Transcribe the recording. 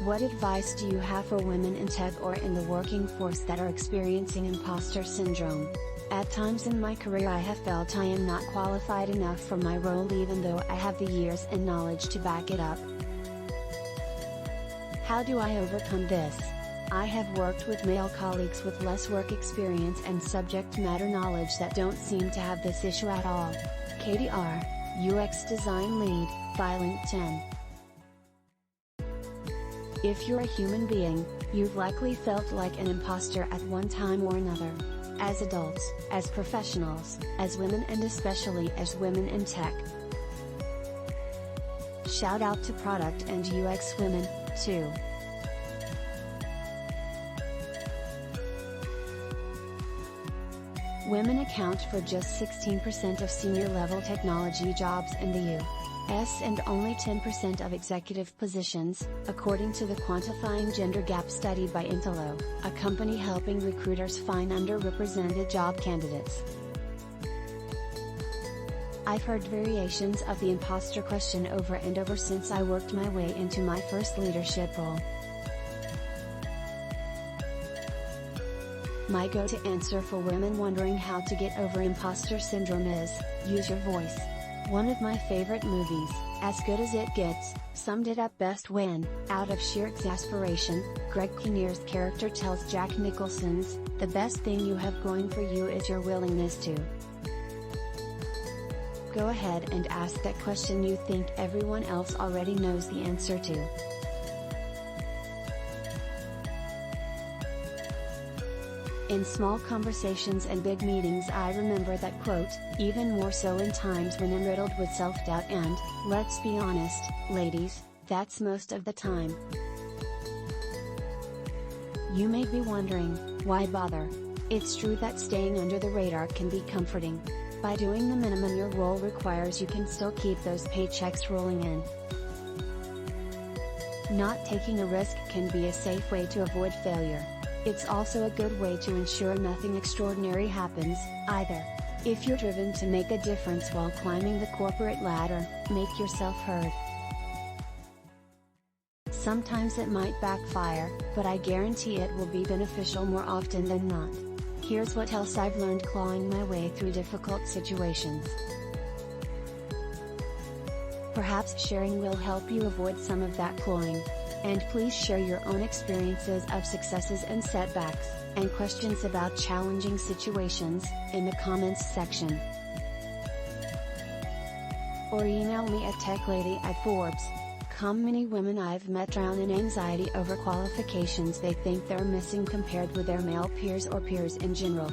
What advice do you have for women in tech or in the working force that are experiencing imposter syndrome? At times in my career I have felt I am not qualified enough for my role even though I have the years and knowledge to back it up. How do I overcome this? I have worked with male colleagues with less work experience and subject matter knowledge that don't seem to have this issue at all. Katie R., UX Design Lead, by LinkedIn. If you're a human being, you've likely felt like an imposter at one time or another. As adults, as professionals, as women and especially as women in tech. Shout out to product and UX women, too. Women account for just 16% of senior level technology jobs in the U.S. and only 10% of executive positions, according to the Quantifying Gender Gap study by Intello, a company helping recruiters find underrepresented job candidates. I've heard variations of the imposter question over and over since I worked my way into my first leadership role. My go-to answer for women wondering how to get over imposter syndrome is, use your voice. One of my favorite movies, As Good as It Gets, summed it up best when, out of sheer exasperation, Greg Kinnear's character tells Jack Nicholson's, "The best thing you have going for you is your willingness to." Go ahead and ask that question you think everyone else already knows the answer to. In small conversations and big meetings I remember that quote, even more so in times when I'm riddled with self-doubt and, let's be honest, ladies, that's most of the time. You may be wondering, why bother? It's true that staying under the radar can be comforting. By doing the minimum your role requires you can still keep those paychecks rolling in. Not taking a risk can be a safe way to avoid failure. It's also a good way to ensure nothing extraordinary happens, either. If you're driven to make a difference while climbing the corporate ladder, make yourself heard. Sometimes it might backfire, but I guarantee it will be beneficial more often than not. Here's what else I've learned clawing my way through difficult situations. Perhaps sharing will help you avoid some of that clawing. And please share your own experiences of successes and setbacks, and questions about challenging situations, in the comments section. Or email me at techlady@forbes.com. Many women I've met drown in anxiety over qualifications they think they're missing compared with their male peers or peers in general.